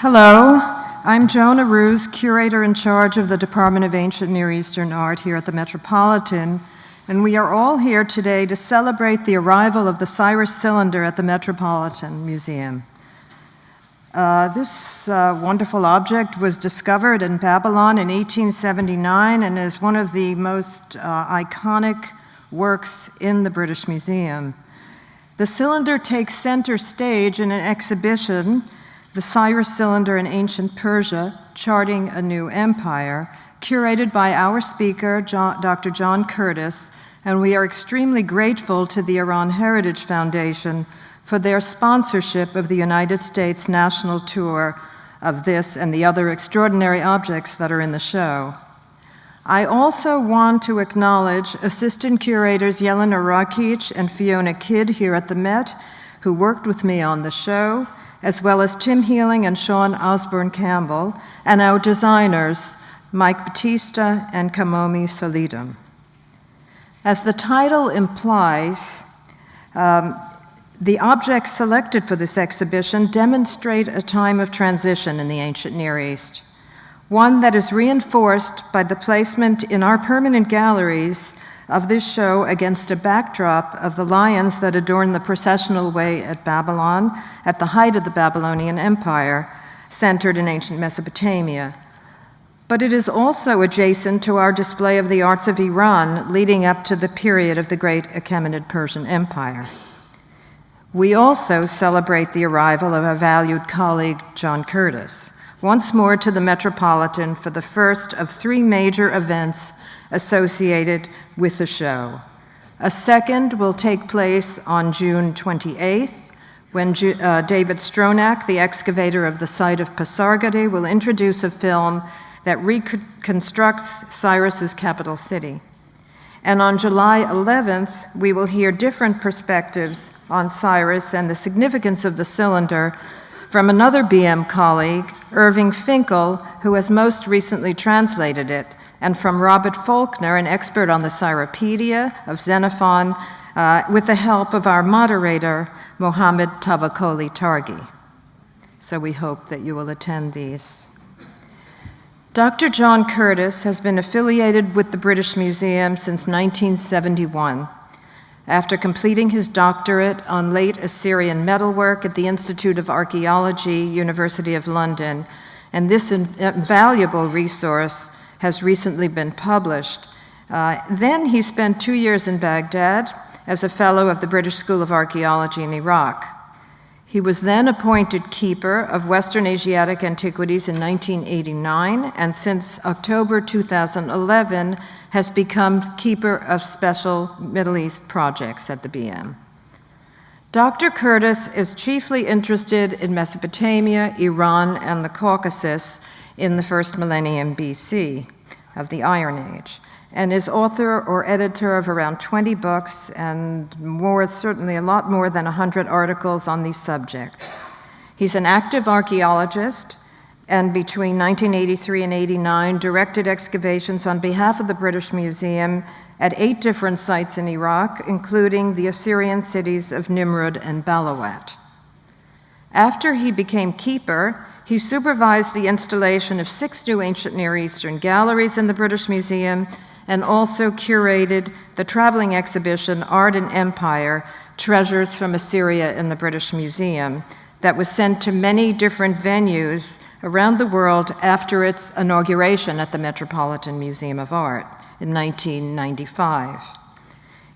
Hello, I'm Joan Aruz, curator in charge of the Department of Ancient Near Eastern Art here at the Metropolitan, and we are all here today to celebrate the arrival of the Cyrus cylinder at the Metropolitan Museum. This wonderful object was discovered in Babylon in 1879 and is one of the most iconic works in the British Museum. The cylinder takes center stage in an exhibition, The Cyrus Cylinder in Ancient Persia, Charting a New Empire, curated by our speaker, Dr. John Curtis, and we are extremely grateful to the Iran Heritage Foundation for their sponsorship of the United States national tour of this and the other extraordinary objects that are in the show. I also want to acknowledge Assistant Curators Yelena Rakic and Fiona Kidd here at the Met, who worked with me on the show, as well as Tim Healing and Sean Osborne Campbell, and our designers, Mike Batista and Kamomi Solidum. As the title implies, the objects selected for this exhibition demonstrate a time of transition in the ancient Near East, one that is reinforced by the placement in our permanent galleries of this show against a backdrop of the lions that adorn the processional way at Babylon at the height of the Babylonian Empire, centered in ancient Mesopotamia. But it is also adjacent to our display of the arts of Iran leading up to the period of the great Achaemenid Persian Empire. We also celebrate the arrival of our valued colleague, John Curtis, once more to the Metropolitan for the first of three major events associated with the show. A second will take place on June 28th, when David Stronach, the excavator of the site of Pasargadae, will introduce a film that reconstructs Cyrus's capital city. And on July 11th, we will hear different perspectives on Cyrus and the significance of the cylinder from another BM colleague, Irving Finkel, who has most recently translated it, and from Robert Faulkner, an expert on the Cyropedia of Xenophon, with the help of our moderator, Mohammed Tavakoli Targi. So we hope that you will attend these. Dr. John Curtis has been affiliated with the British Museum since 1971. After completing his doctorate on late Assyrian metalwork at the Institute of Archaeology, University of London, and this invaluable resource has recently been published. Then he spent 2 years in Baghdad as a fellow of the British School of Archaeology in Iraq. He was then appointed keeper of Western Asiatic Antiquities in 1989, and since October 2011 has become keeper of special Middle East projects at the BM. Dr. Curtis is chiefly interested in Mesopotamia, Iran, and the Caucasus in the first millennium BC of the Iron Age, and is author or editor of around 20 books and more, certainly a lot more than 100 articles on these subjects. He's an active archaeologist, and between 1983 and 89 directed excavations on behalf of the British Museum at 8 different sites in Iraq, including the Assyrian cities of Nimrud and Balawat. After he became keeper, he supervised the installation of 6 new ancient Near Eastern galleries in the British Museum and also curated the traveling exhibition Art and Empire, Treasures from Assyria in the British Museum, that was sent to many different venues around the world after its inauguration at the Metropolitan Museum of Art in 1995.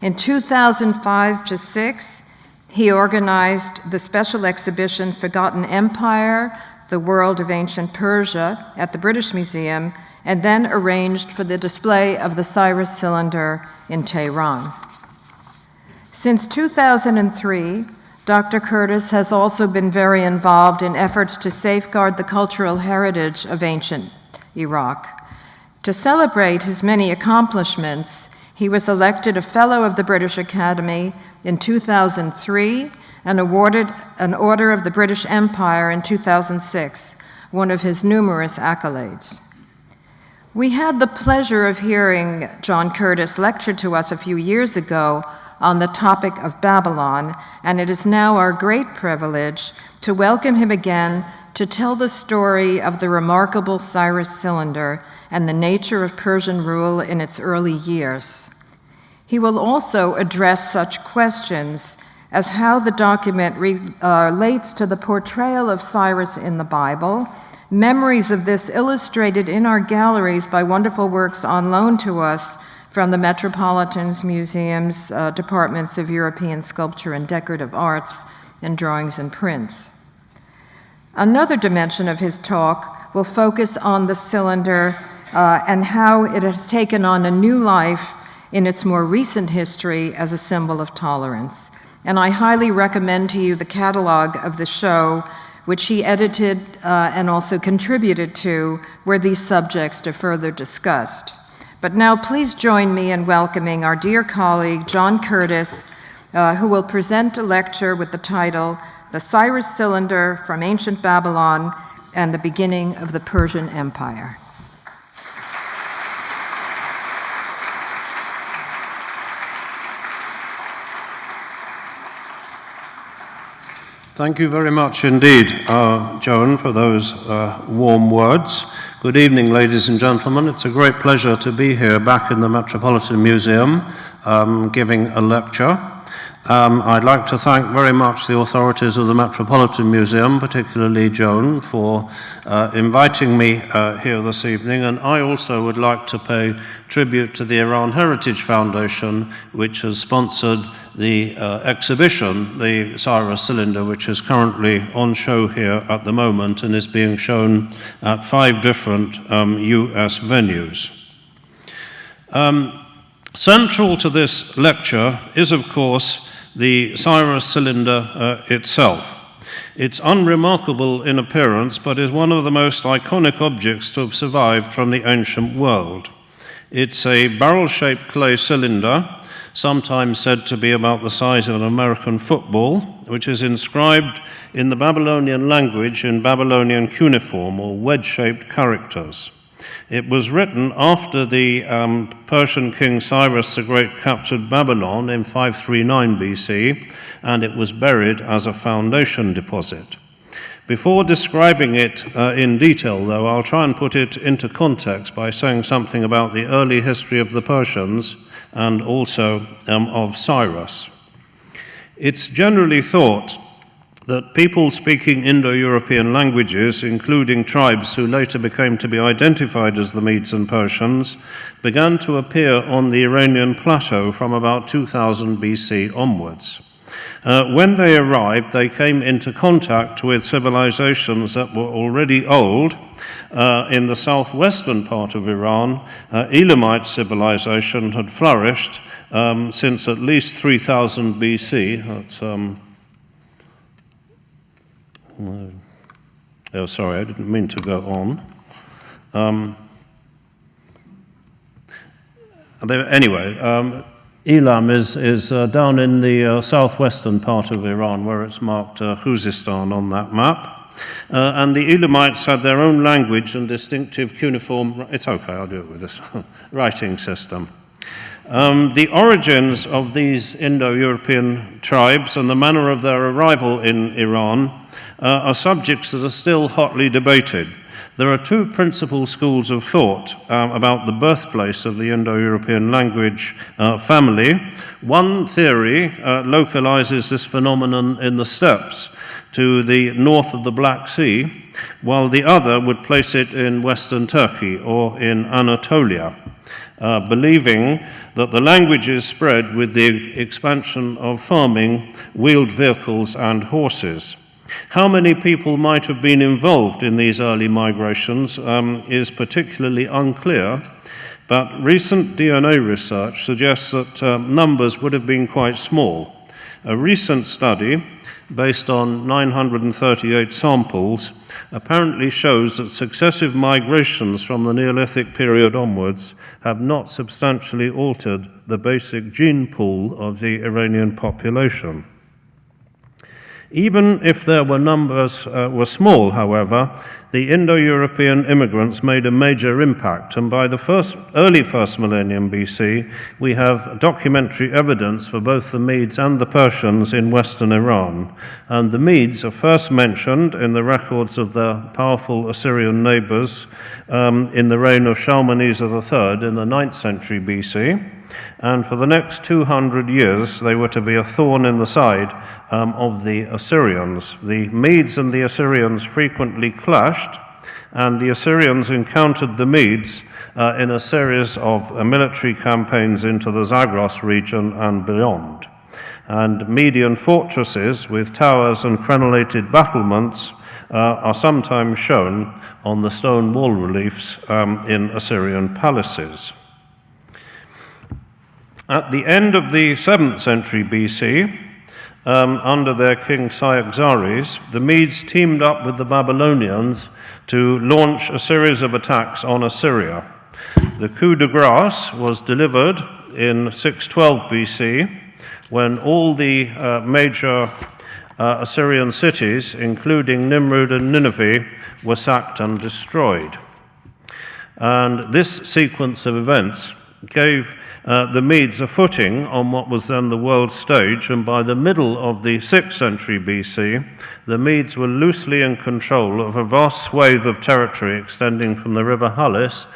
In 2005-06, he organized the special exhibition Forgotten Empire, The World of Ancient Persia at the British Museum, and then arranged for the display of the Cyrus cylinder in Tehran. Since 2003, Dr. Curtis has also been very involved in efforts to safeguard the cultural heritage of ancient Iraq. To celebrate his many accomplishments, he was elected a Fellow of the British Academy in 2003 and awarded an Order of the British Empire in 2006, one of his numerous accolades. We had the pleasure of hearing John Curtis lecture to us a few years ago on the topic of Babylon, and it is now our great privilege to welcome him again to tell the story of the remarkable Cyrus cylinder and the nature of Persian rule in its early years. He will also address such questions as how the document relates to the portrayal of Cyrus in the Bible, memories of this illustrated in our galleries by wonderful works on loan to us from the Metropolitan Museum's departments of European Sculpture and Decorative Arts, and Drawings and Prints. Another dimension of his talk will focus on the cylinder and how it has taken on a new life in its more recent history as a symbol of tolerance. And I highly recommend to you the catalog of the show, which he edited and also contributed to, where these subjects are further discussed. But now please join me in welcoming our dear colleague, John Curtis, who will present a lecture with the title, The Cyrus Cylinder from Ancient Babylon and the Beginning of the Persian Empire. Thank you very much indeed, Joan, for those warm words. Good evening, ladies and gentlemen. It's a great pleasure to be here back in the Metropolitan Museum giving a lecture. I'd like to thank very much the authorities of the Metropolitan Museum, particularly Joan, for inviting me here this evening. And I also would like to pay tribute to the Iran Heritage Foundation, which has sponsored the exhibition, the Cyrus cylinder, which is currently on show here at the moment and is being shown at 5 different US venues. Central to this lecture is, of course, the Cyrus cylinder itself. It's unremarkable in appearance, but is one of the most iconic objects to have survived from the ancient world. It's a barrel-shaped clay cylinder, sometimes said to be about the size of an American football, which is inscribed in the Babylonian language in Babylonian cuneiform, or wedge-shaped characters. It was written after the Persian king Cyrus the Great captured Babylon in 539 BC, and it was buried as a foundation deposit. Before describing it in detail, though, I'll try and put it into context by saying something about the early history of the Persians and also of Cyrus. It's generally thought that people speaking Indo-European languages, including tribes who later became to be identified as the Medes and Persians, began to appear on the Iranian plateau from about 2000 BC onwards. When they arrived, they came into contact with civilizations that were already old. In the southwestern part of Iran, Elamite civilization had flourished since at least 3000 BC. That's, oh, sorry, I didn't mean to go on. Anyway, Elam is down in the southwestern part of Iran, where it's marked Khuzestan on that map. And the Elamites had their own language and distinctive cuneiform, it's okay, I'll do it with this, writing system. The origins of these Indo-European tribes and the manner of their arrival in Iran are subjects that are still hotly debated. There are 2 principal schools of thought about the birthplace of the Indo-European language family. One theory localizes this phenomenon in the steppes to the north of the Black Sea, while the other would place it in western Turkey or in Anatolia, believing that the languages spread with the expansion of farming, wheeled vehicles, and horses. How many people might have been involved in these early migrations is particularly unclear, but recent DNA research suggests that numbers would have been quite small. A recent study, based on 938 samples, apparently shows that successive migrations from the Neolithic period onwards have not substantially altered the basic gene pool of the Iranian population. Even if their numbers were small, however, the Indo-European immigrants made a major impact, and by the early first millennium BC, we have documentary evidence for both the Medes and the Persians in western Iran. And the Medes are first mentioned in the records of their powerful Assyrian neighbors in the reign of Shalmaneser III in the 9th century BC. And for the next 200 years, they were to be a thorn in the side of the Assyrians. The Medes and the Assyrians frequently clashed, and the Assyrians encountered the Medes in a series of military campaigns into the Zagros region and beyond. And Median fortresses with towers and crenellated battlements are sometimes shown on the stone wall reliefs in Assyrian palaces. At the end of the 7th century BC, under their king Cyrus, the Medes teamed up with the Babylonians to launch a series of attacks on Assyria. The coup de grace was delivered in 612 BC, when all the major Assyrian cities, including Nimrud and Nineveh, were sacked and destroyed. And this sequence of events gave the Medes a footing on what was then the world stage, and by the middle of the 6th century BC, the Medes were loosely in control of a vast swathe of territory extending from the river Halys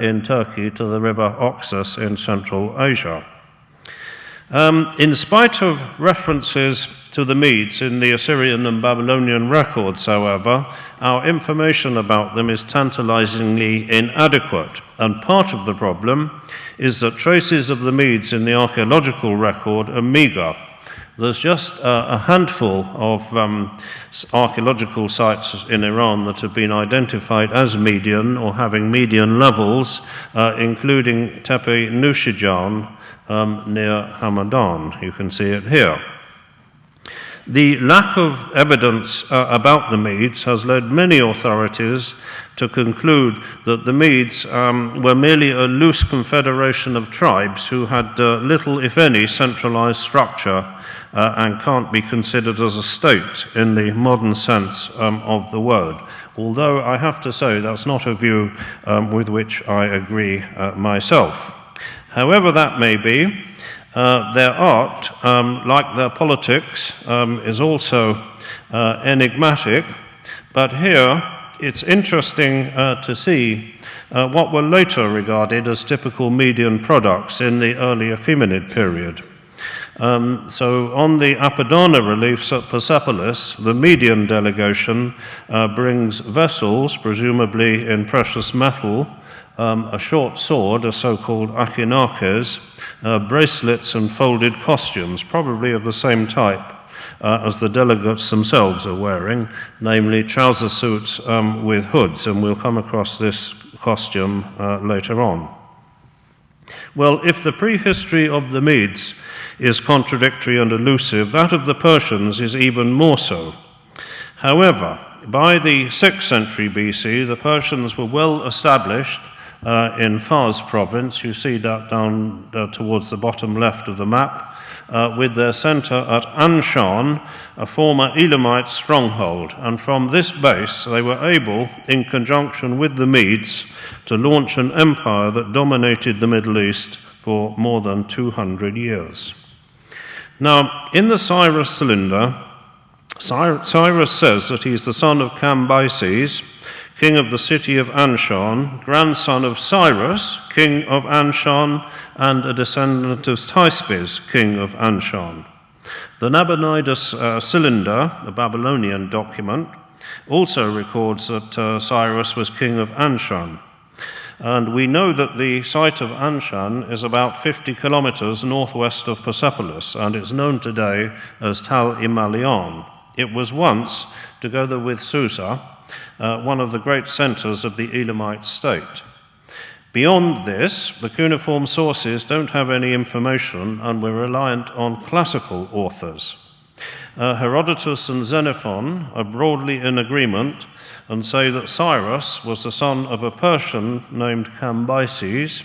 in Turkey to the river Oxus in Central Asia. In spite of references to the Medes in the Assyrian and Babylonian records, however, our information about them is tantalizingly inadequate, and part of the problem is that traces of the Medes in the archaeological record are meager. There's just a handful of archaeological sites in Iran that have been identified as Median or having Median levels, including Tepe Nushijan near Hamadan. You can see it here. The lack of evidence about the Medes has led many authorities to conclude that the Medes were merely a loose confederation of tribes who had little, if any, centralized structure and can't be considered as a state in the modern sense of the word. Although I have to say that's not a view with which I agree myself. However that may be, their art, like their politics, is also enigmatic, but here it's interesting to see what were later regarded as typical Median products in the early Achaemenid period. So on the Apadana reliefs at Persepolis, the Median delegation brings vessels, presumably in precious metal, a short sword, a so-called achinarches, bracelets and folded costumes, probably of the same type as the delegates themselves are wearing, namely trouser suits with hoods, and we'll come across this costume later on. Well, if the prehistory of the Medes is contradictory and elusive, that of the Persians is even more so. However, by the 6th century BC, the Persians were well established in Fars province. You see that down towards the bottom left of the map, with their center at Anshan, a former Elamite stronghold. And from this base, they were able, in conjunction with the Medes, to launch an empire that dominated the Middle East for more than 200 years. Now, in the Cyrus cylinder, Cyrus says that he is the son of Cambyses, king of the city of Anshan, grandson of Cyrus, king of Anshan, and a descendant of Thyspes, king of Anshan. The Nabonidus cylinder, the Babylonian document, also records that Cyrus was king of Anshan. And we know that the site of Anshan is about 50 kilometers northwest of Persepolis, and it's known today as Tal Imalian. It was once, together with Susa, one of the great centers of the Elamite state. Beyond this, the cuneiform sources don't have any information, and we're reliant on classical authors. Herodotus and Xenophon are broadly in agreement and say that Cyrus was the son of a Persian named Cambyses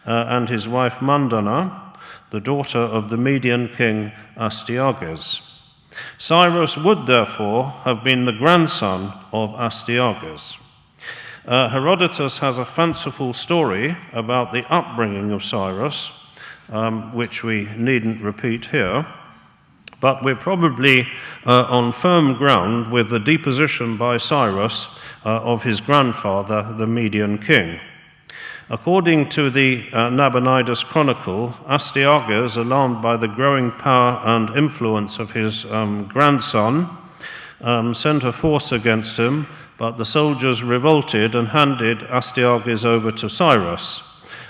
and his wife Mandana, the daughter of the Median king Astyages. Cyrus would therefore have been the grandson of Astyages. Herodotus has a fanciful story about the upbringing of Cyrus, which we needn't repeat here, but we're probably on firm ground with the deposition by Cyrus of his grandfather, the Median king. According to the Nabonidus Chronicle, Astyages, alarmed by the growing power and influence of his grandson, sent a force against him, but the soldiers revolted and handed Astyages over to Cyrus.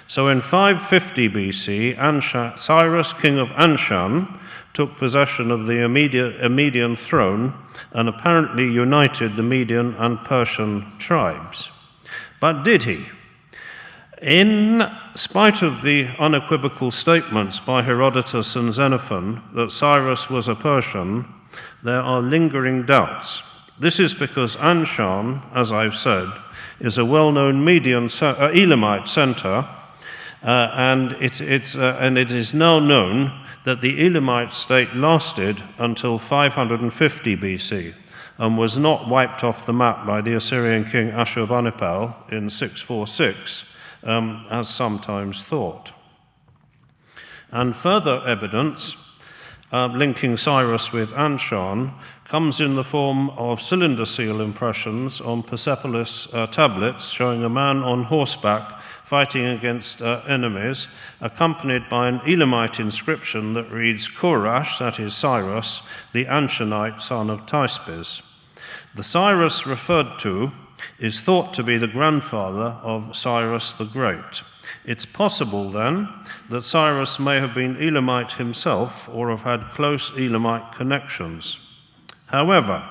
So in 550 BC, Cyrus, king of Anshan, took possession of the Median throne and apparently united the Median and Persian tribes. But did he? In spite of the unequivocal statements by Herodotus and Xenophon that Cyrus was a Persian, there are lingering doubts. This is because Anshan, as I've said, is a well-known Elamite center, and it is now known that the Elamite state lasted until 550 BC and was not wiped off the map by the Assyrian king Ashurbanipal in 646, as sometimes thought. And further evidence linking Cyrus with Anshan comes in the form of cylinder seal impressions on Persepolis tablets showing a man on horseback fighting against enemies, accompanied by an Elamite inscription that reads Korash, that is Cyrus, the Anshanite son of Tispes. The Cyrus referred to is thought to be the grandfather of Cyrus the Great. It's possible, then, that Cyrus may have been Elamite himself or have had close Elamite connections. However,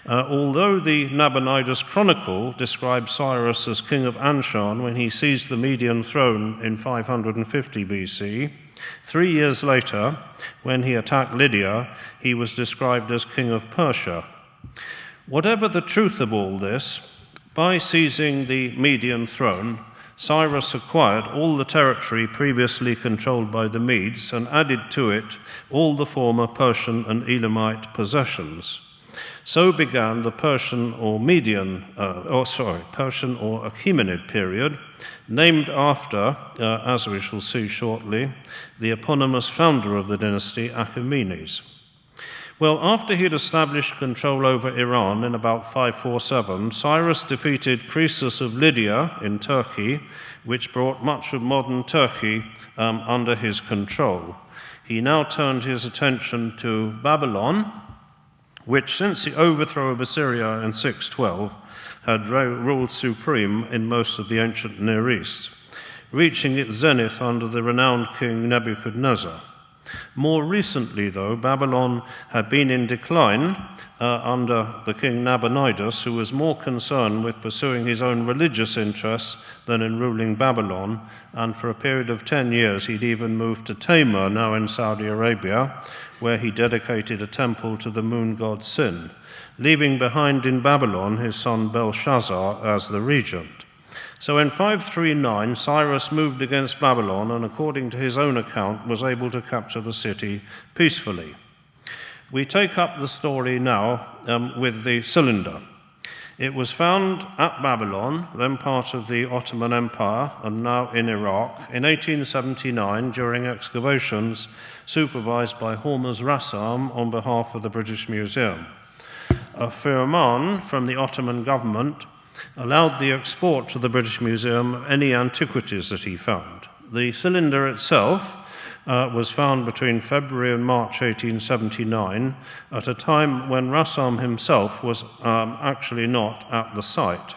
although the Nabonidus Chronicle describes Cyrus as king of Anshan when he seized the Median throne in 550 BC, 3 years later, when he attacked Lydia, he was described as king of Persia. Whatever the truth of all this, by seizing the Median throne, Cyrus acquired all the territory previously controlled by the Medes and added to it all the former Persian and Elamite possessions. So began the Persian or Achaemenid period, named after, as we shall see shortly, the eponymous founder of the dynasty, Achaemenes. Well, after he'd established control over Iran in about 547, Cyrus defeated Croesus of Lydia in Turkey, which brought much of modern Turkey under his control. He now turned his attention to Babylon, which since the overthrow of Assyria in 612 had ruled supreme in most of the ancient Near East, reaching its zenith under the renowned king Nebuchadnezzar. More recently, though, Babylon had been in decline under the king Nabonidus, who was more concerned with pursuing his own religious interests than in ruling Babylon, and for a period of 10 years he'd even moved to Tamar, now in Saudi Arabia, where he dedicated a temple to the moon god Sin, leaving behind in Babylon his son Belshazzar as the regent. So in 539, Cyrus moved against Babylon and, according to his own account, was able to capture the city peacefully. We take up the story now with the cylinder. It was found at Babylon, then part of the Ottoman Empire and now in Iraq, in 1879 during excavations supervised by Hormuz Rassam on behalf of the British Museum. A firman from the Ottoman government allowed the export to the British Museum of any antiquities that he found. The cylinder itself was found between February and March 1879, at a time when Rassam himself was actually not at the site.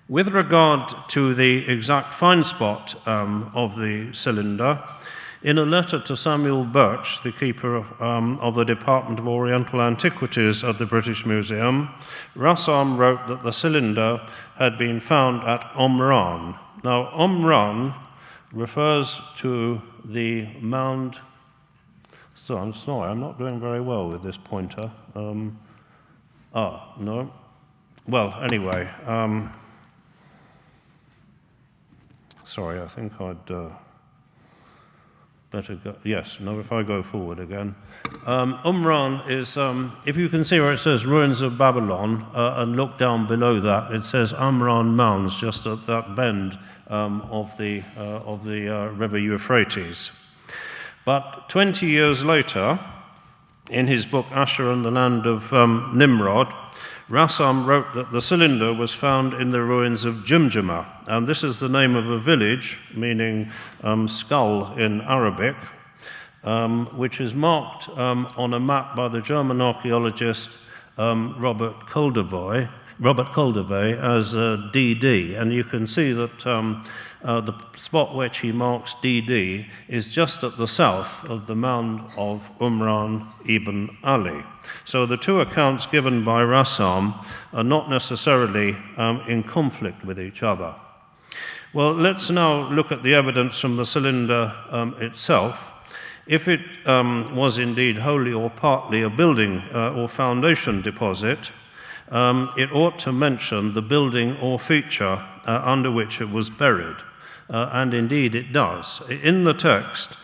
With regard to the exact find spot of the cylinder, in a letter to Samuel Birch, the keeper of the Department of Oriental Antiquities at the British Museum, Rassam wrote that the cylinder had been found at Omran. Now, Omran refers to the mound. So I'm sorry, I'm not doing very well with this pointer. No. Well, anyway. Sorry, I think I'd. better go, yes, no, if I go forward again. Qumran is, if you can see where it says ruins of Babylon, and look down below that, it says Qumran Mounds, just at that bend of the river Euphrates. But 20 years later, in his book Asher and the Land of Nimrod, Rassam wrote that the cylinder was found in the ruins of Jimjima, and this is the name of a village, meaning skull in Arabic, which is marked on a map by the German archaeologist Robert Koldewey as DD, and you can see that the spot which he marks DD is just at the south of the mound of Qumran ibn Ali. So the two accounts given by Rassam are not necessarily in conflict with each other. Well, let's now look at the evidence from the cylinder itself. If it was indeed wholly or partly a building or foundation deposit, it ought to mention the building or feature under which it was buried, and indeed it does. In the text,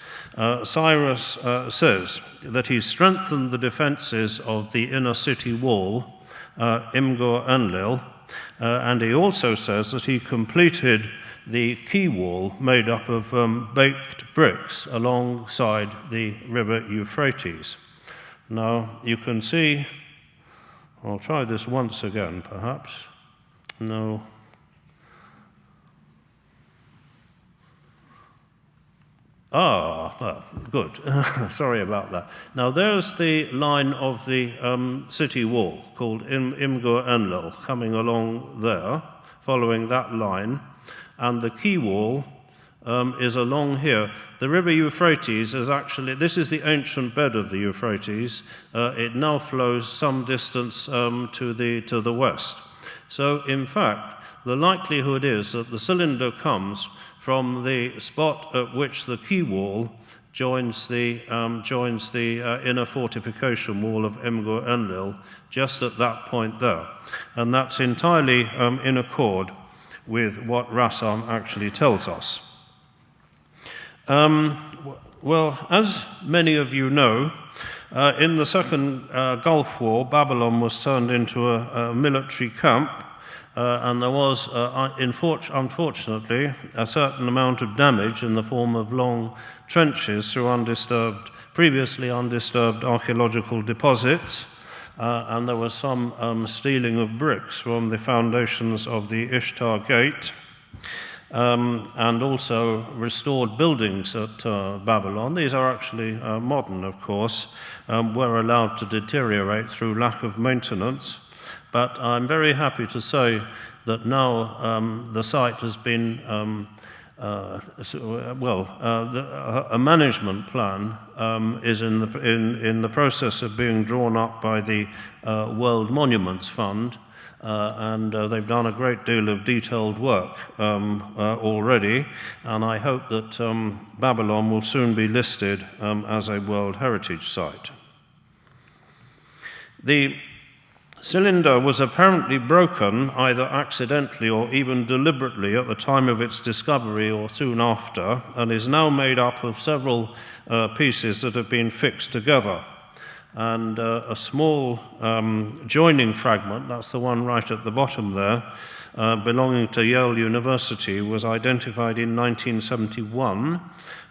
Cyrus says that he strengthened the defenses of the inner city wall, Imgur Enlil, and he also says that he completed the quay wall made up of baked bricks alongside the river Euphrates. Now, you can see, I'll try this once again, perhaps. No. Well, good. Sorry about that. Now, there's the line of the city wall called Imgur Enlil coming along there, following that line, and the quay wall is along here. The river Euphrates is actually, this is the ancient bed of the Euphrates. It now flows some distance to the west. So, in fact, the likelihood is that the cylinder comes from the spot at which the quay wall joins the inner fortification wall of Imgur Enlil, just at that point there. And that's entirely in accord with what Rassam actually tells us. Well, as many of you know, in the Second Gulf War, Babylon was turned into a military camp, and there was, unfortunately, a certain amount of damage in the form of long trenches through previously undisturbed archaeological deposits, and there was some stealing of bricks from the foundations of the Ishtar Gate, and also restored buildings at Babylon. These are actually modern, of course, were allowed to deteriorate through lack of maintenance. But I'm very happy to say that now the site has been, a management plan is in the process of being drawn up by the World Monuments Fund, and they've done a great deal of detailed work already, and I hope that Babylon will soon be listed as a World Heritage Site. The cylinder was apparently broken either accidentally or even deliberately at the time of its discovery or soon after, and is now made up of several pieces that have been fixed together. And a small joining fragment, that's the one right at the bottom there, belonging to Yale University, was identified in 1971,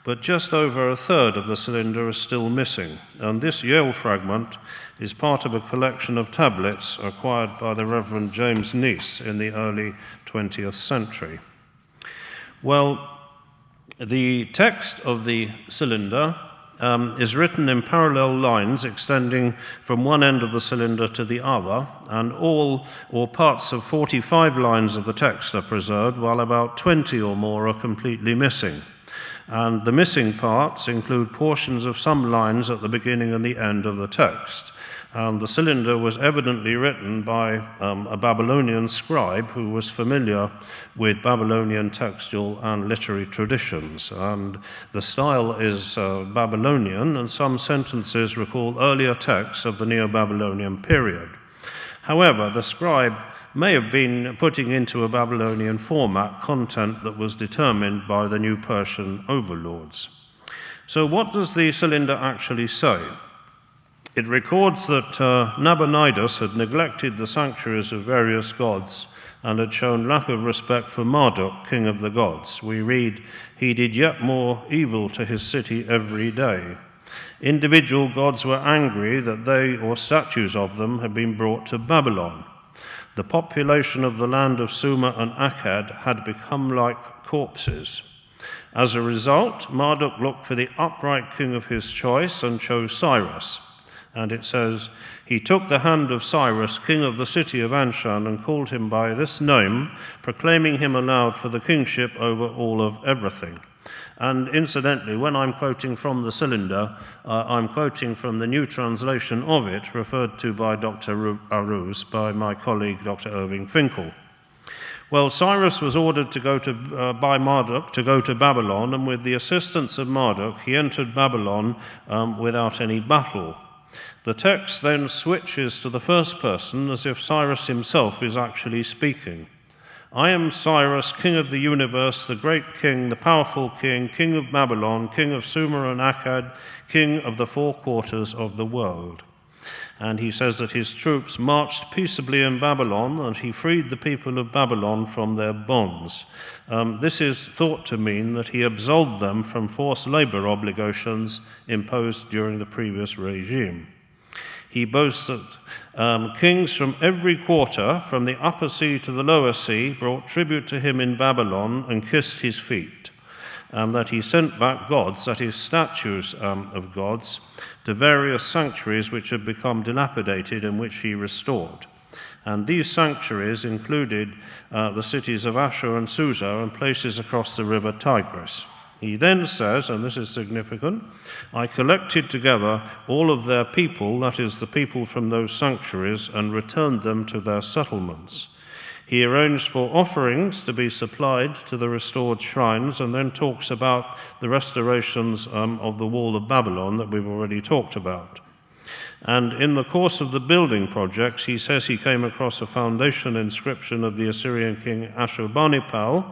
but just over a third of the cylinder is still missing. And this Yale fragment is part of a collection of tablets acquired by the Reverend James Neese in the early 20th century. Well, the text of the cylinder is written in parallel lines extending from one end of the cylinder to the other, and all or parts of 45 lines of the text are preserved, while about 20 or more are completely missing. And the missing parts include portions of some lines at the beginning and the end of the text. And the cylinder was evidently written by a Babylonian scribe who was familiar with Babylonian textual and literary traditions. And the style is Babylonian, and some sentences recall earlier texts of the Neo-Babylonian period. However, the scribe may have been putting into a Babylonian format content that was determined by the new Persian overlords. So what does the cylinder actually say? It records that Nabonidus had neglected the sanctuaries of various gods and had shown lack of respect for Marduk, king of the gods. We read, "He did yet more evil to his city every day." Individual gods were angry that they, or statues of them, had been brought to Babylon. The population of the land of Sumer and Akkad had become like corpses. As a result, Marduk looked for the upright king of his choice and chose Cyrus. And it says, "He took the hand of Cyrus, king of the city of Anshan, and called him by this name, proclaiming him aloud for the kingship over all of everything." And incidentally, when I'm quoting from the cylinder, I'm quoting from the new translation of it, referred to by Dr. Aruz, by my colleague Dr. Irving Finkel. Well, Cyrus was ordered by Marduk to go to Babylon, and with the assistance of Marduk, he entered Babylon without any battle. The text then switches to the first person as if Cyrus himself is actually speaking. "I am Cyrus, king of the universe, the great king, the powerful king, king of Babylon, king of Sumer and Akkad, king of the four quarters of the world." And he says that his troops marched peaceably in Babylon, and he freed the people of Babylon from their bonds. This is thought to mean that he absolved them from forced labor obligations imposed during the previous regime. He boasts that kings from every quarter, from the upper sea to the lower sea, brought tribute to him in Babylon and kissed his feet, that he sent back gods, that is, statues of gods, to various sanctuaries which had become dilapidated and which he restored. And these sanctuaries included the cities of Ashur and Susa and places across the river Tigris. He then says, and this is significant, "I collected together all of their people, that is, the people from those sanctuaries, and returned them to their settlements." He arranged for offerings to be supplied to the restored shrines, and then talks about the restorations of the wall of Babylon that we've already talked about. And in the course of the building projects, he says he came across a foundation inscription of the Assyrian king Ashurbanipal,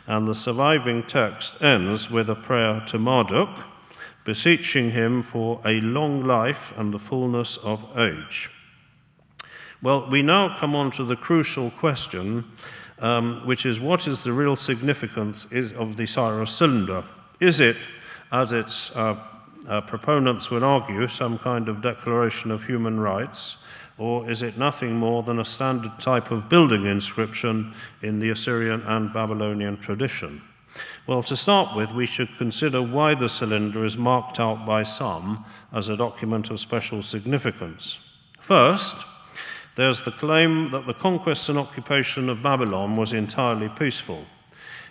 and the surviving text ends with a prayer to Marduk, beseeching him for a long life and the fullness of age. Well, we now come on to the crucial question, which is, what is the real significance of the Cyrus cylinder? Is it, as its proponents would argue, some kind of declaration of human rights, or is it nothing more than a standard type of building inscription in the Assyrian and Babylonian tradition? Well, to start with, we should consider why the cylinder is marked out by some as a document of special significance. First, there's the claim that the conquest and occupation of Babylon was entirely peaceful.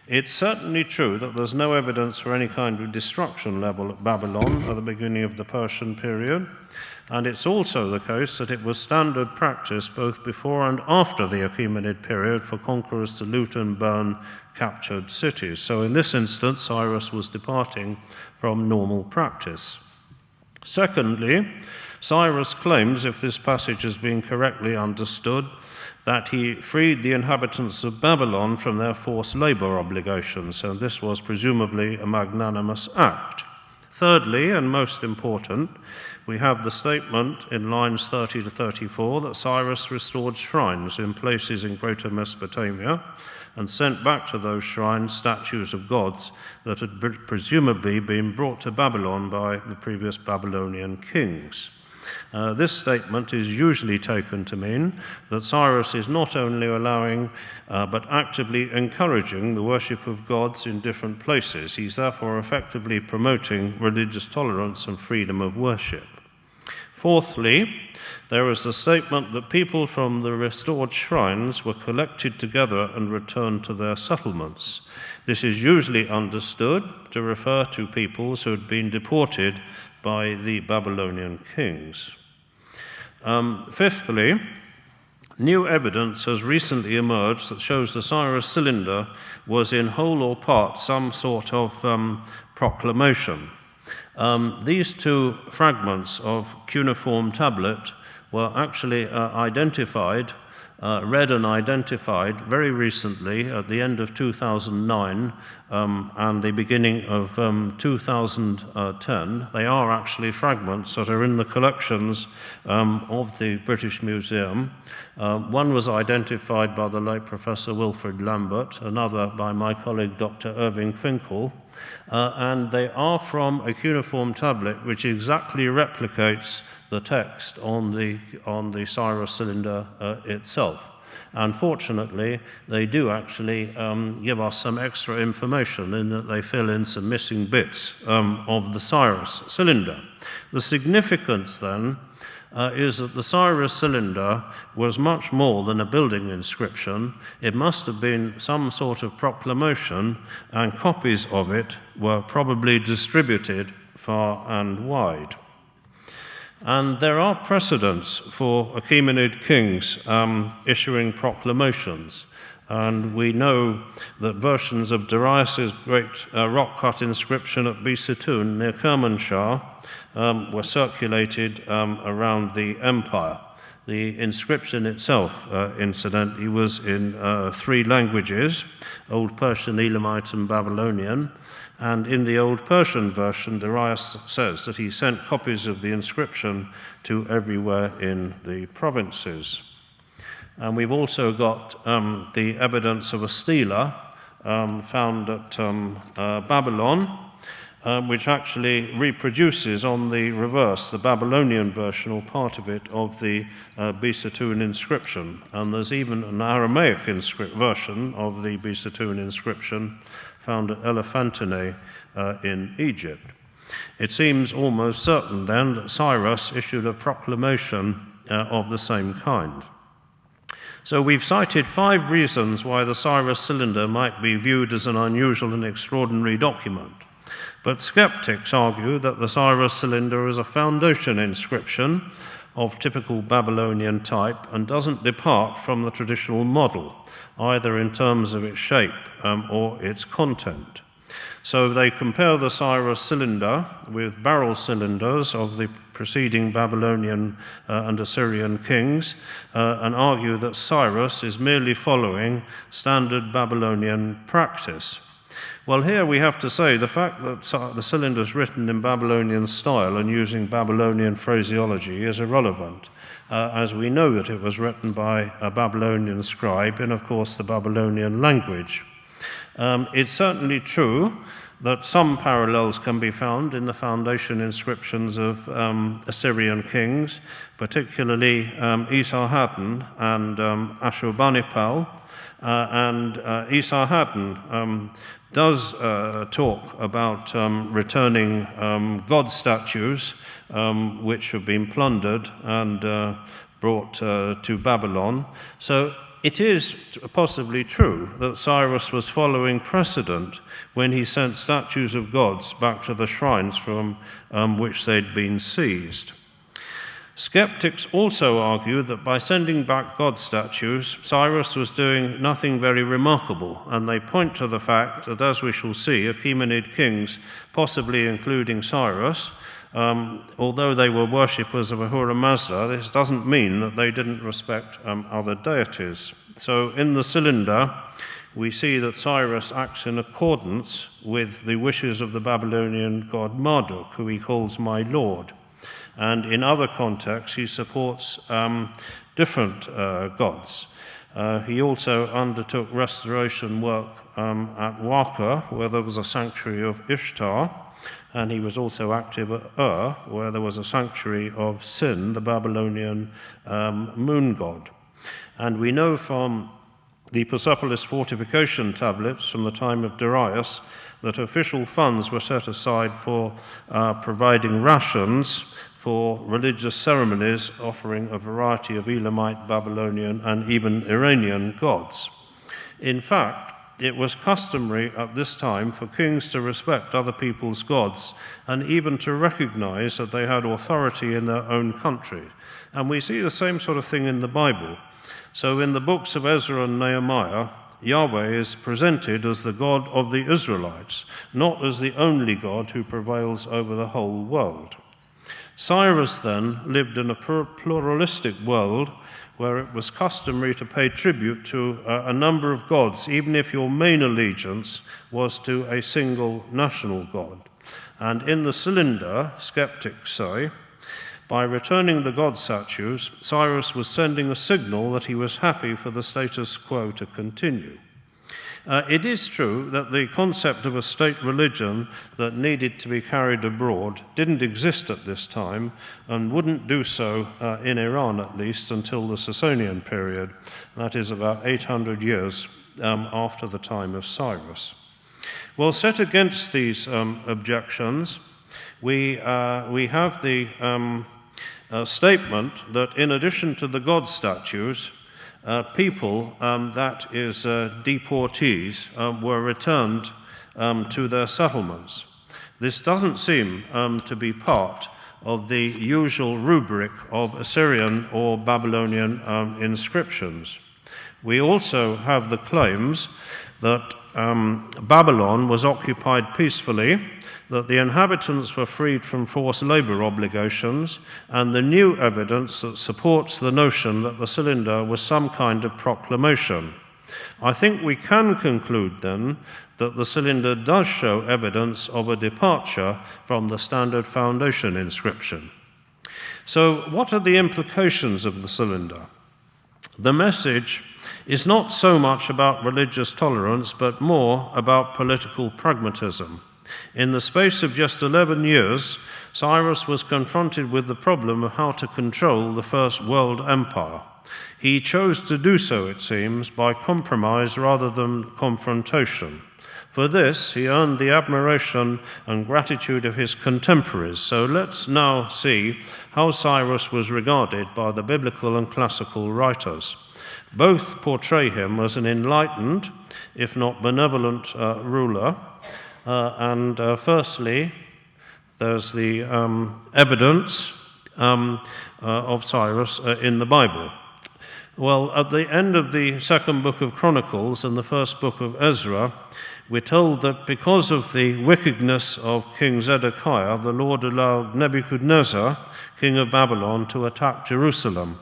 It's certainly true that there's no evidence for any kind of destruction level at Babylon at the beginning of the Persian period, and it's also the case that it was standard practice both before and after the Achaemenid period for conquerors to loot and burn captured cities. So in this instance, Cyrus was departing from normal practice. Secondly, Cyrus claims, if this passage has been correctly understood, that he freed the inhabitants of Babylon from their forced labor obligations, and this was presumably a magnanimous act. Thirdly, and most important, we have the statement in lines 30 to 34 that Cyrus restored shrines in places in Greater Mesopotamia and sent back to those shrines statues of gods that had presumably been brought to Babylon by the previous Babylonian kings. This statement is usually taken to mean that Cyrus is not only allowing but actively encouraging the worship of gods in different places. He's therefore effectively promoting religious tolerance and freedom of worship. Fourthly, there is the statement that people from the restored shrines were collected together and returned to their settlements. This is usually understood to refer to peoples who had been deported by the Babylonian kings. Fifthly, new evidence has recently emerged that shows the Cyrus cylinder was in whole or part some sort of proclamation. These two fragments of cuneiform tablet were actually identified read and identified very recently at the end of 2009 and the beginning of 2010. They are actually fragments that are in the collections of the British Museum. One was identified by the late Professor Wilfrid Lambert, another by my colleague Dr. Irving Finkel, and they are from a cuneiform tablet which exactly replicates the text on the Cyrus cylinder itself. Unfortunately, they do actually give us some extra information in that they fill in some missing bits of the Cyrus cylinder. The significance then is that the Cyrus cylinder was much more than a building inscription. It must have been some sort of proclamation, and copies of it were probably distributed far and wide. And there are precedents for Achaemenid kings issuing proclamations. And we know that versions of Darius's great rock-cut inscription at Bisitun near Kermanshah were circulated around the empire. The inscription itself, incidentally, was in 3 languages, Old Persian, Elamite, and Babylonian. And in the Old Persian version, Darius says that he sent copies of the inscription to everywhere in the provinces. And we've also got the evidence of a stela found at Babylon, which actually reproduces on the reverse the Babylonian version, or part of it, of the Bisitun inscription. And there's even an Aramaic version of the Bisitun inscription found at Elephantine in Egypt. It seems almost certain then that Cyrus issued a proclamation of the same kind. So we've cited 5 reasons why the Cyrus cylinder might be viewed as an unusual and extraordinary document. But skeptics argue that the Cyrus cylinder is a foundation inscription of typical Babylonian type and doesn't depart from the traditional model, either in terms of its shape or its content. So they compare the Cyrus cylinder with barrel cylinders of the preceding Babylonian and Assyrian kings and argue that Cyrus is merely following standard Babylonian practice. Well, here we have to say the fact that the cylinder is written in Babylonian style and using Babylonian phraseology is irrelevant, as we know that it was written by a Babylonian scribe in, of course, the Babylonian language. It's certainly true that some parallels can be found in the foundation inscriptions of Assyrian kings, particularly Esarhaddon and Ashurbanipal. And Esarhaddon does talk about returning god statues which have been plundered and brought to Babylon. So it is possibly true that Cyrus was following precedent when he sent statues of gods back to the shrines from which they'd been seized. Skeptics also argue that by sending back god statues, Cyrus was doing nothing very remarkable, and they point to the fact that, as we shall see, Achaemenid kings, possibly including Cyrus, although they were worshippers of Ahura Mazda, this doesn't mean that they didn't respect other deities. So in the cylinder, we see that Cyrus acts in accordance with the wishes of the Babylonian god Marduk, who he calls my lord. And in other contexts, he supports different gods. He also undertook restoration work at Waka, where there was a sanctuary of Ishtar, and he was also active at Ur, where there was a sanctuary of Sin, the Babylonian moon god. And we know from the Persepolis fortification tablets from the time of Darius that official funds were set aside for providing rations for religious ceremonies offering a variety of Elamite, Babylonian, and even Iranian gods. In fact, it was customary at this time for kings to respect other people's gods and even to recognize that they had authority in their own country. And we see the same sort of thing in the Bible. So in the books of Ezra and Nehemiah, Yahweh is presented as the God of the Israelites, not as the only God who prevails over the whole world. Cyrus then lived in a pluralistic world where it was customary to pay tribute to a number of gods, even if your main allegiance was to a single national god. And in the cylinder, skeptics say, by returning the god statues, Cyrus was sending a signal that he was happy for the status quo to continue. It is true that the concept of a state religion that needed to be carried abroad didn't exist at this time and wouldn't do so in Iran, at least, until the Sasanian period. That is about 800 years after the time of Cyrus. Well, set against these objections, we have the statement that in addition to the god statues, people, that is deportees, were returned to their settlements. This doesn't seem to be part of the usual rubric of Assyrian or Babylonian inscriptions. We also have the claims that Babylon was occupied peacefully, that the inhabitants were freed from forced labor obligations, and the new evidence that supports the notion that the cylinder was some kind of proclamation. I think we can conclude then that the cylinder does show evidence of a departure from the standard foundation inscription. So what are the implications of the cylinder? The message is not so much about religious tolerance, but more about political pragmatism. In the space of just 11 years, Cyrus was confronted with the problem of how to control the First World Empire. He chose to do so, it seems, by compromise rather than confrontation. For this, he earned the admiration and gratitude of his contemporaries. So let's now see how Cyrus was regarded by the biblical and classical writers. Both portray him as an enlightened, if not benevolent, ruler. Firstly, there's the evidence of Cyrus in the Bible. Well, at the end of the second book of Chronicles and the first book of Ezra, we're told that because of the wickedness of King Zedekiah, the Lord allowed Nebuchadnezzar, king of Babylon, to attack Jerusalem.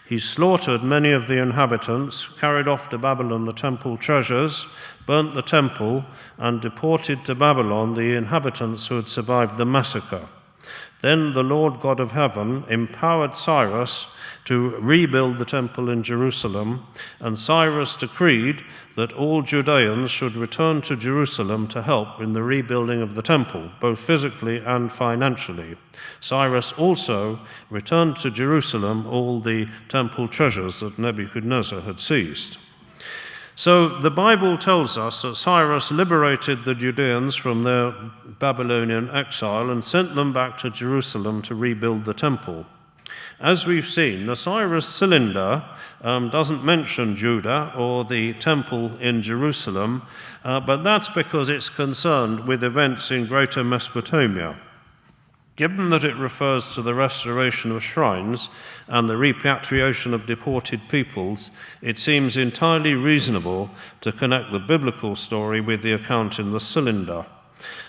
He slaughtered many of the inhabitants, carried off to Babylon the temple treasures, burnt the temple, and deported to Babylon the inhabitants who had survived the massacre. Then the Lord God of heaven empowered Cyrus to rebuild the temple in Jerusalem, and Cyrus decreed that all Judeans should return to Jerusalem to help in the rebuilding of the temple, both physically and financially. Cyrus also returned to Jerusalem all the temple treasures that Nebuchadnezzar had seized. So the Bible tells us that Cyrus liberated the Judeans from their Babylonian exile and sent them back to Jerusalem to rebuild the temple. As we've seen, the Cyrus cylinder doesn't mention Judah or the temple in Jerusalem, but that's because it's concerned with events in Greater Mesopotamia. Given that it refers to the restoration of shrines and the repatriation of deported peoples, it seems entirely reasonable to connect the biblical story with the account in the cylinder.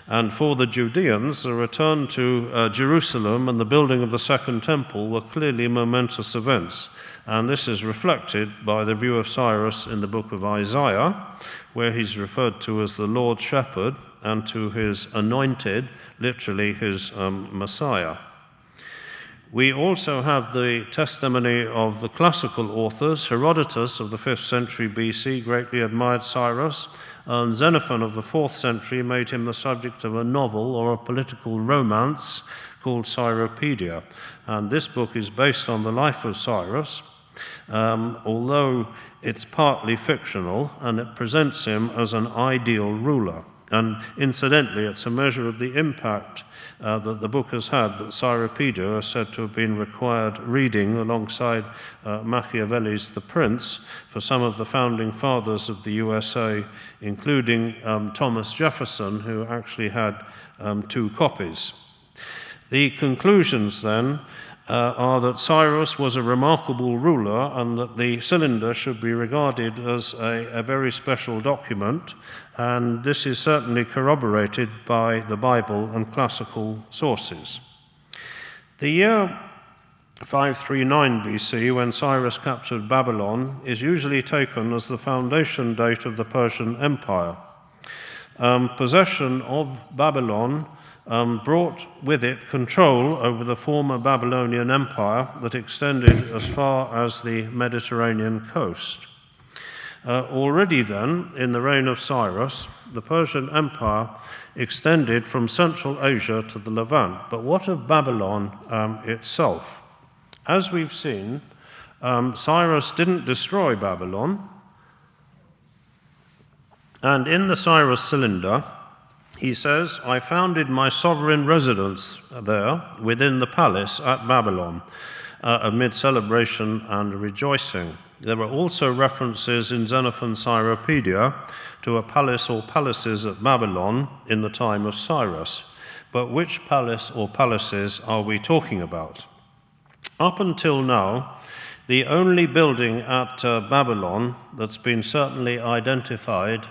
And for the Judeans, the return to Jerusalem and the building of the Second Temple were clearly momentous events. And this is reflected by the view of Cyrus in the book of Isaiah, where he's referred to as the Lord Shepherd, and to his anointed, literally his Messiah. We also have the testimony of the classical authors. Herodotus of the 5th century BC greatly admired Cyrus, and Xenophon of the 4th century made him the subject of a novel or a political romance called Cyropedia. And this book is based on the life of Cyrus, although it's partly fictional, and it presents him as an ideal ruler. And incidentally, it's a measure of the impact that the book has had that Cyropedia is said to have been required reading alongside Machiavelli's The Prince for some of the founding fathers of the USA, including Thomas Jefferson, who actually had 2 copies. The conclusions then are that Cyrus was a remarkable ruler and that the cylinder should be regarded as a very special document, and this is certainly corroborated by the Bible and classical sources. The year 539 BC, when Cyrus captured Babylon, is usually taken as the foundation date of the Persian Empire. Possession of Babylon brought with it control over the former Babylonian Empire that extended as far as the Mediterranean coast. Already then, in the reign of Cyrus, the Persian Empire extended from Central Asia to the Levant. But what of Babylon itself? As we've seen, Cyrus didn't destroy Babylon, and in the Cyrus cylinder, he says, "I founded my sovereign residence there within the palace at Babylon, amid celebration and rejoicing." There are also references in Xenophon's Cyropedia to a palace or palaces at Babylon in the time of Cyrus. But which palace or palaces are we talking about? Up until now, the only building at Babylon that's been certainly identified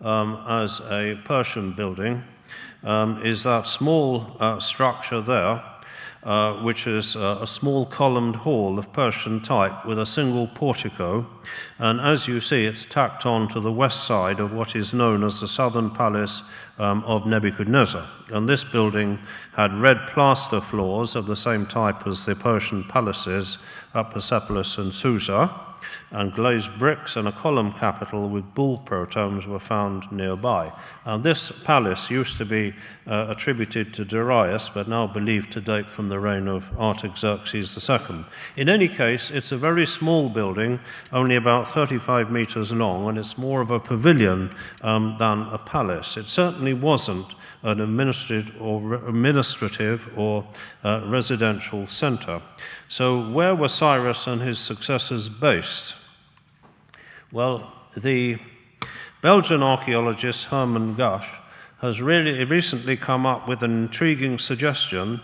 as a Persian building is that small structure there, which is a small columned hall of Persian type with a single portico. And as you see, it's tacked on to the west side of what is known as the southern palace of Nebuchadnezzar. And this building had red plaster floors of the same type as the Persian palaces at Persepolis and Susa, and glazed bricks and a column capital with bull protomes were found nearby. And this palace used to be attributed to Darius, but now believed to date from the reign of Artaxerxes II. In any case, it's a very small building, only about 35 meters long, and it's more of a pavilion than a palace. It certainly wasn't an administrative or residential center. So where were Cyrus and his successors based? Well, the Belgian archaeologist Herman Gasch has really recently come up with an intriguing suggestion.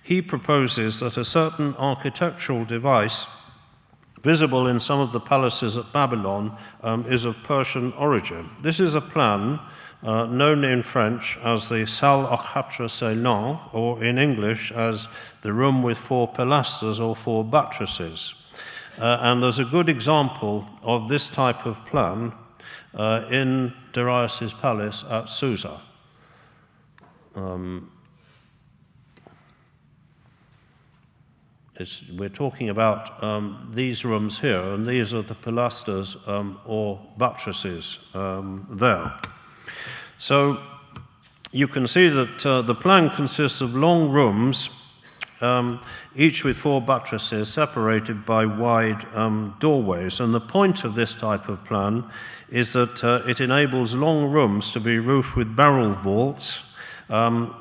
He proposes that a certain architectural device visible in some of the palaces at Babylon is of Persian origin. This is a plan known in French as the salle aux quatre salons, or in English as the room with 4 pilasters or 4 buttresses. And there's a good example of this type of plan in Darius's palace at Susa. We're talking about these rooms here, and these are the pilasters or buttresses there. So you can see that the plan consists of long rooms, each with 4 buttresses separated by wide doorways. And the point of this type of plan is that it enables long rooms to be roofed with barrel vaults,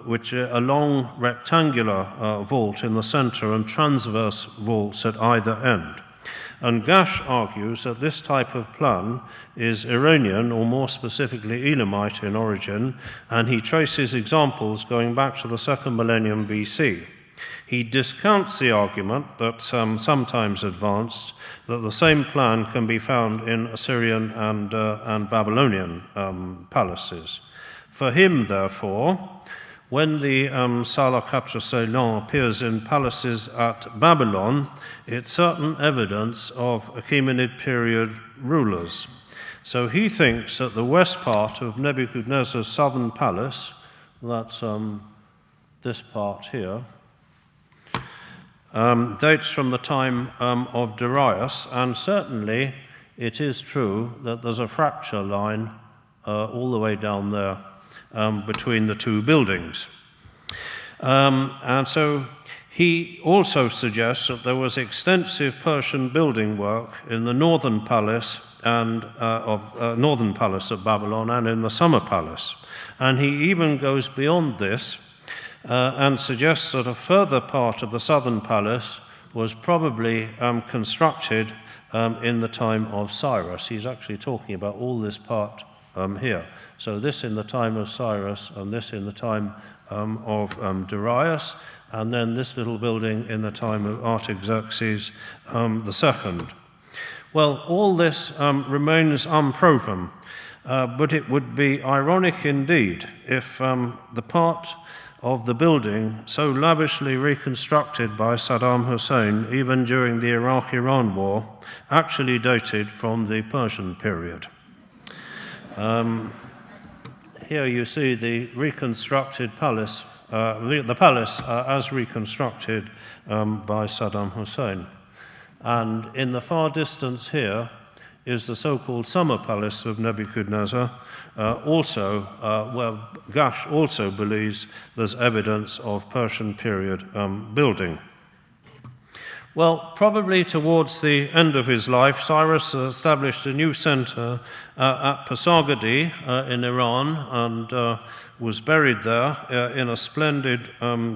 which are a long rectangular vault in the center and transverse vaults at either end. And Gasch argues that this type of plan is Iranian, or more specifically Elamite in origin, and he traces examples going back to the 2nd millennium BC. He discounts the argument that's sometimes advanced that the same plan can be found in Assyrian and Babylonian palaces. For him, therefore, when the salle aux quatre salons appears in palaces at Babylon, it's certain evidence of Achaemenid period rulers. So he thinks that the west part of Nebuchadnezzar's southern palace, that's this part here, dates from the time of Darius, and certainly it is true that there's a fracture line all the way down there between the 2 buildings. And so he also suggests that there was extensive Persian building work in the northern palace of Babylon and in the summer palace. And he even goes beyond this and suggests that a further part of the southern palace was probably constructed in the time of Cyrus. He's actually talking about all this part here. So this in the time of Cyrus, and this in the time of Darius, and then this little building in the time of Artaxerxes II. Well, all this remains unproven, but it would be ironic indeed if the part of the building, so lavishly reconstructed by Saddam Hussein even during the Iraq-Iran war, actually dated from the Persian period. Here you see the reconstructed palace, the palace as reconstructed by Saddam Hussein. And in the far distance here is the so-called summer palace of Nebuchadnezzar, where Gash also believes there's evidence of Persian period building. Well, probably towards the end of his life, Cyrus established a new center at Pasargadae in Iran and was buried there in a splendid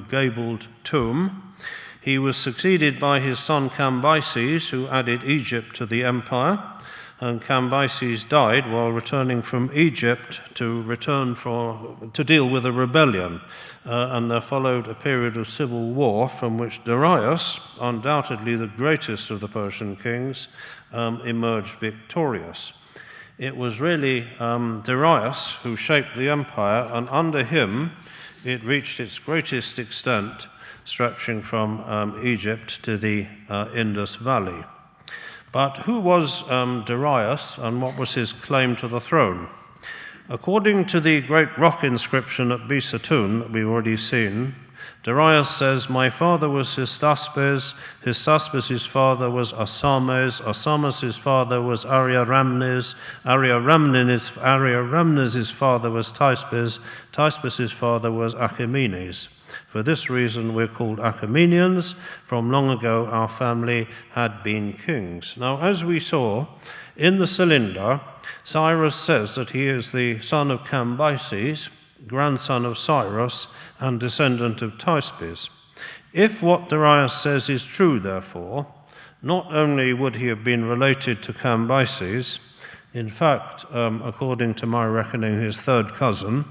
gabled tomb. He was succeeded by his son Cambyses, who added Egypt to the empire, and Cambyses died while returning from Egypt to deal with a rebellion, and there followed a period of civil war from which Darius, undoubtedly the greatest of the Persian kings, emerged victorious. It was really Darius who shaped the empire, and under him it reached its greatest extent, stretching from Egypt to the Indus Valley. But who was Darius, and what was his claim to the throne? According to the great rock inscription at Bisatun that we've already seen, Darius says, "My father was Hystaspes, Hystaspes' father was Asames, Asames' father was Ariaramnes, Ariaramnes' father was Tispes, Tispes' father was Achaemenes. For this reason we're called Achaemenians. From long ago our family had been kings." Now, as we saw in the cylinder, Cyrus says that he is the son of Cambyses, grandson of Cyrus, and descendant of Tispes. If what Darius says is true, therefore, not only would he have been related to Cambyses, in fact, according to my reckoning, his third cousin,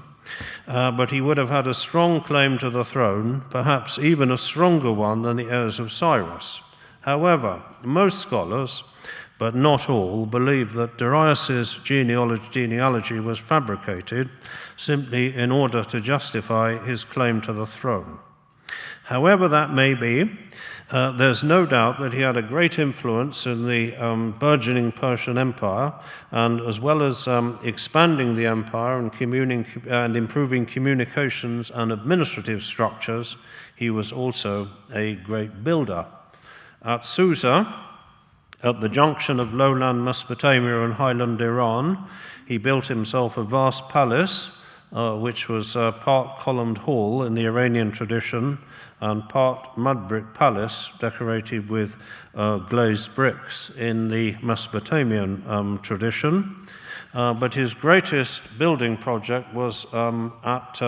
but he would have had a strong claim to the throne, perhaps even a stronger one than the heirs of Cyrus. However, most scholars, but not all, believe that Darius's genealogy was fabricated simply in order to justify his claim to the throne. However that may be, there's no doubt that he had a great influence in the burgeoning Persian Empire, and as well as expanding the empire and improving communications and administrative structures, he was also a great builder. At Susa, at the junction of lowland Mesopotamia and highland Iran, he built himself a vast palace, which was part columned hall in the Iranian tradition and part mud brick palace decorated with glazed bricks in the Mesopotamian tradition. But his greatest building project was at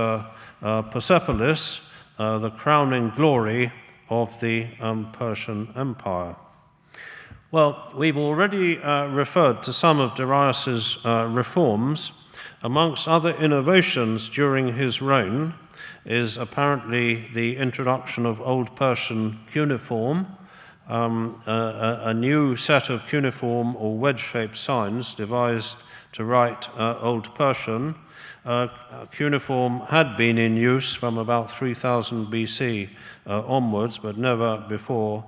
Persepolis, the crowning glory of the Persian Empire. Well, we've already referred to some of Darius's reforms. Amongst other innovations during his reign is apparently the introduction of Old Persian cuneiform, a new set of cuneiform or wedge-shaped signs devised to write Old Persian. Cuneiform had been in use from about 3000 BC onwards, but never before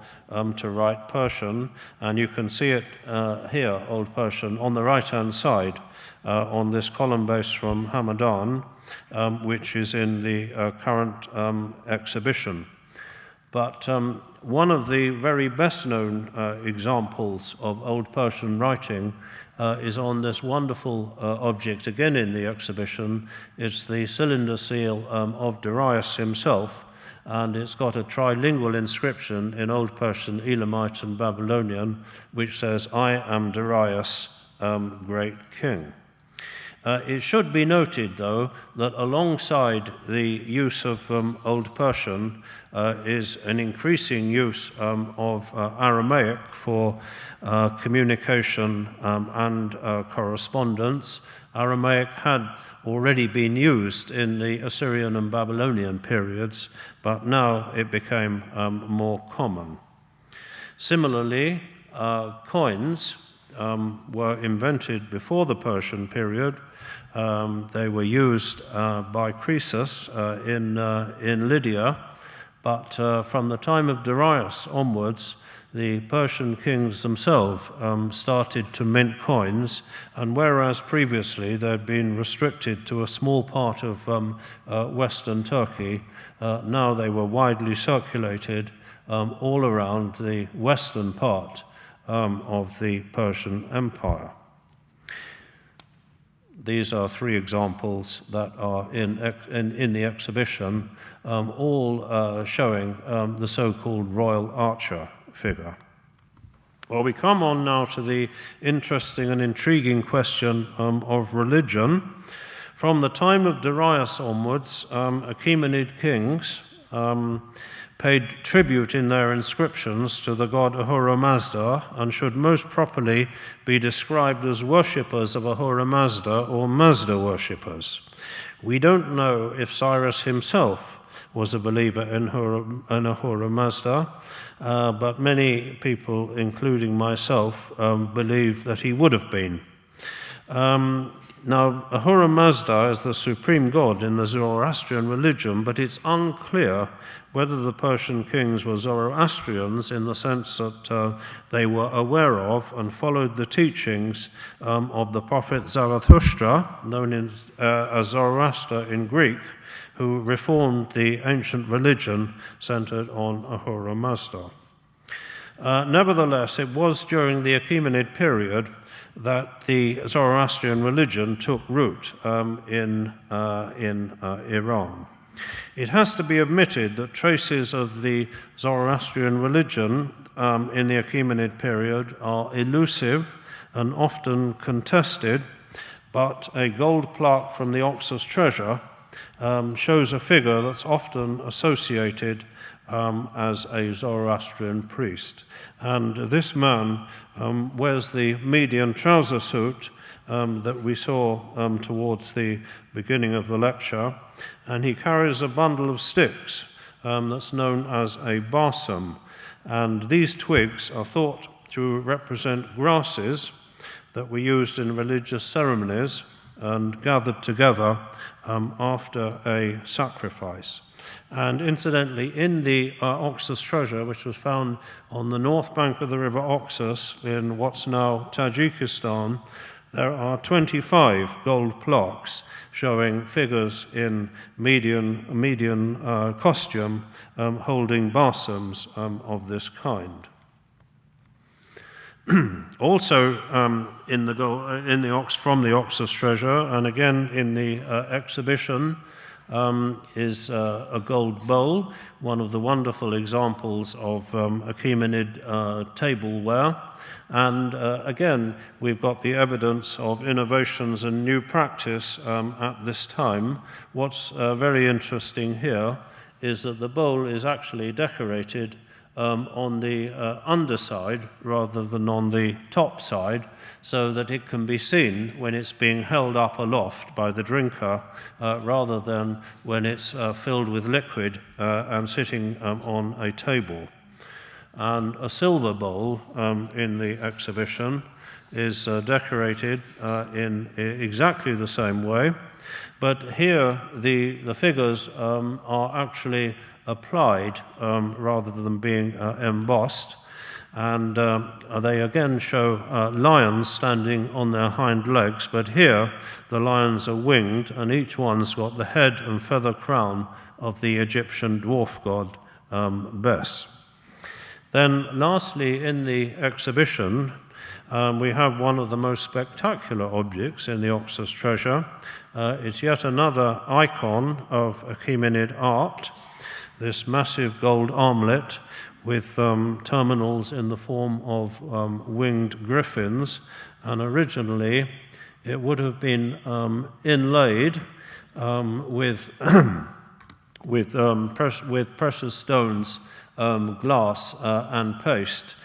to write Persian. And you can see it here, Old Persian, on the right-hand side on this column base from Hamadan, which is in the current exhibition. But one of the very best-known examples of Old Persian writing is on this wonderful object, again in the exhibition. It's the cylinder seal of Darius himself, and it's got a trilingual inscription in Old Persian, Elamite, and Babylonian, which says, "I am Darius, great king." It should be noted, though, that alongside the use of Old Persian is an increasing use of Aramaic for communication and correspondence. Aramaic had already been used in the Assyrian and Babylonian periods, but now it became more common. Similarly, coins were invented before the Persian period. They were used by Croesus in Lydia, but from the time of Darius onwards, the Persian kings themselves started to mint coins, and whereas previously they'd been restricted to a small part of Western Turkey, now they were widely circulated all around the western part of the Persian Empire. These are three examples that are in the exhibition, all showing the so-called royal archer figure. Well, we come on now to the interesting and intriguing question of religion. From the time of Darius onwards, Achaemenid kings paid tribute in their inscriptions to the god Ahura Mazda and should most properly be described as worshippers of Ahura Mazda or Mazda worshippers. We don't know if Cyrus himself was a believer in Ahura Mazda, but many people, including myself, believe that he would have been. Now, Ahura Mazda is the supreme god in the Zoroastrian religion, but it's unclear whether the Persian kings were Zoroastrians in the sense that they were aware of and followed the teachings of the prophet Zarathustra, known as Zoroaster in Greek, who reformed the ancient religion centered on Ahura Mazda. Nevertheless, it was during the Achaemenid period that the Zoroastrian religion took root in Iran. It has to be admitted that traces of the Zoroastrian religion in the Achaemenid period are elusive and often contested, but a gold plaque from the Oxus treasure shows a figure that's often associated as a Zoroastrian priest. And this man wears the median trouser suit that we saw towards the beginning of the lecture, and he carries a bundle of sticks that's known as a barsum. And these twigs are thought to represent grasses that were used in religious ceremonies and gathered together after a sacrifice. And incidentally, in the Oxus treasure, which was found on the north bank of the river Oxus in what's now Tajikistan, there are 25 gold plaques showing figures in median costume holding barsums of this kind. Also, from the Oxus treasure, and again in the exhibition, is a gold bowl, one of the wonderful examples of Achaemenid tableware. And again, we've got the evidence of innovations and new practice at this time. What's very interesting here is that the bowl is actually decorated on the underside rather than on the top side, so that it can be seen when it's being held up aloft by the drinker rather than when it's filled with liquid and sitting on a table. And a silver bowl in the exhibition is decorated in exactly the same way, but here the figures are actually applied rather than being embossed, and they again show lions standing on their hind legs, but here the lions are winged and each one's got the head and feather crown of the Egyptian dwarf god Bes. Then lastly in the exhibition we have one of the most spectacular objects in the Oxus treasure. It's yet another icon of Achaemenid art, this massive gold armlet with terminals in the form of winged griffins, and originally it would have been inlaid with precious stones, glass and paste,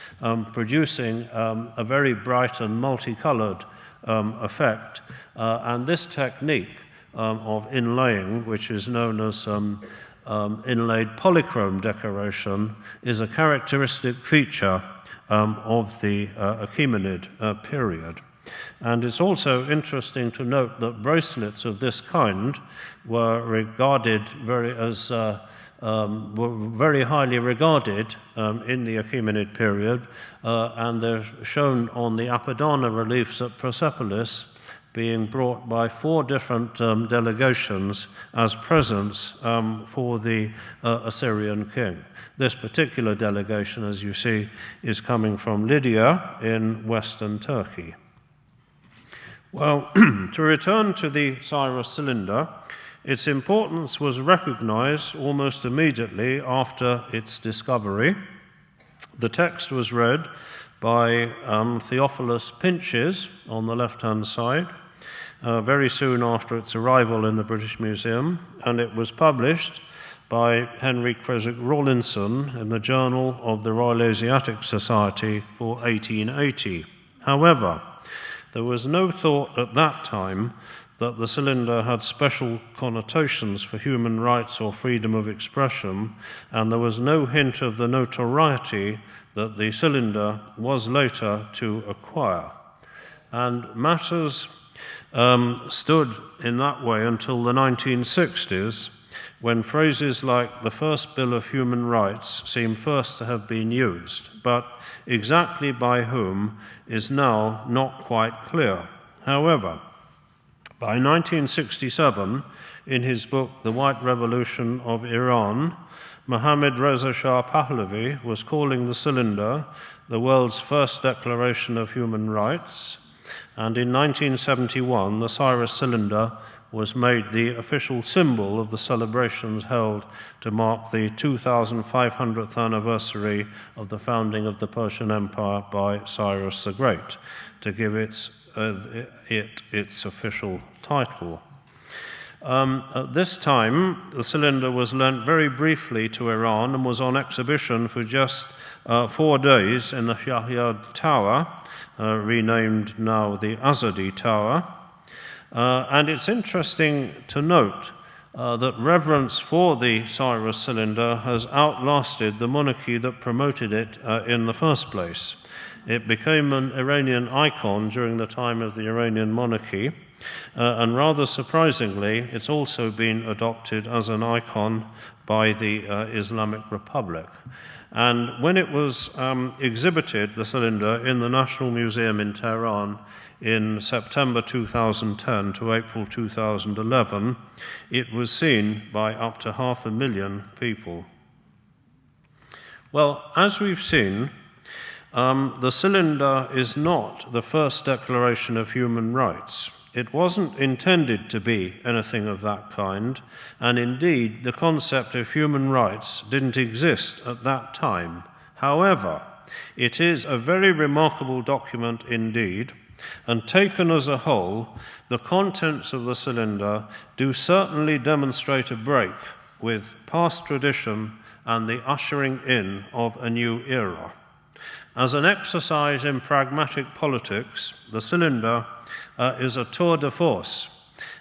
producing a very bright and multicolored effect. And this technique of inlaying, which is known as inlaid polychrome decoration, is a characteristic feature of the Achaemenid period. And it's also interesting to note that bracelets of this kind were regarded were very highly regarded in the Achaemenid period, and they're shown on the Apadana reliefs at Persepolis, being brought by 4 different delegations as presents for the Assyrian king. This particular delegation, as you see, is coming from Lydia in western Turkey. Well, to return to the Cyrus cylinder, its importance was recognized almost immediately after its discovery. The text was read by Theophilus Pinches on the left-hand side, very soon after its arrival in the British Museum, and it was published by Henry Creswick Rawlinson in the Journal of the Royal Asiatic Society for 1880. However, there was no thought at that time that the cylinder had special connotations for human rights or freedom of expression, and there was no hint of the notoriety that the cylinder was later to acquire. And matters stood in that way until the 1960s, when phrases like the first Bill of Human Rights seem first to have been used, but exactly by whom is now not quite clear. However, by 1967, in his book The White Revolution of Iran, Mohammad Reza Shah Pahlavi was calling the cylinder the world's first declaration of human rights, and in 1971, the Cyrus cylinder was made the official symbol of the celebrations held to mark the 2,500th anniversary of the founding of the Persian Empire by Cyrus the Great, to give it its official title. At this time, the cylinder was lent very briefly to Iran and was on exhibition for just 4 days in the Shahyad Tower, renamed now the Azadi Tower. And it's interesting to note that reverence for the Cyrus cylinder has outlasted the monarchy that promoted it in the first place. It became an Iranian icon during the time of the Iranian monarchy, and rather surprisingly, it's also been adopted as an icon by the Islamic Republic. And when it was exhibited, the cylinder, in the National Museum in Tehran in September 2010 to April 2011, it was seen by up to 500,000 people. Well, as we've seen, the cylinder is not the first declaration of human rights. It wasn't intended to be anything of that kind, and indeed the concept of human rights didn't exist at that time. However, it is a very remarkable document indeed, and taken as a whole, the contents of the cylinder do certainly demonstrate a break with past tradition and the ushering in of a new era. As an exercise in pragmatic politics, the cylinder is a tour de force,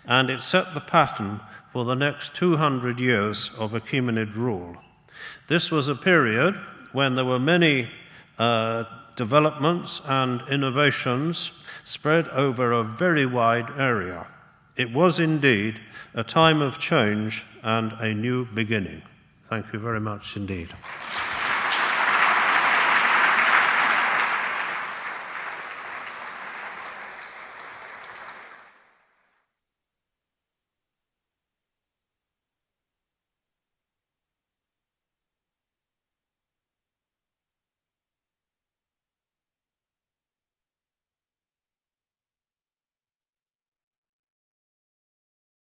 and it set the pattern for the next 200 years of Achaemenid rule. This was a period when there were many developments and innovations spread over a very wide area. It was indeed a time of change and a new beginning. Thank you very much indeed.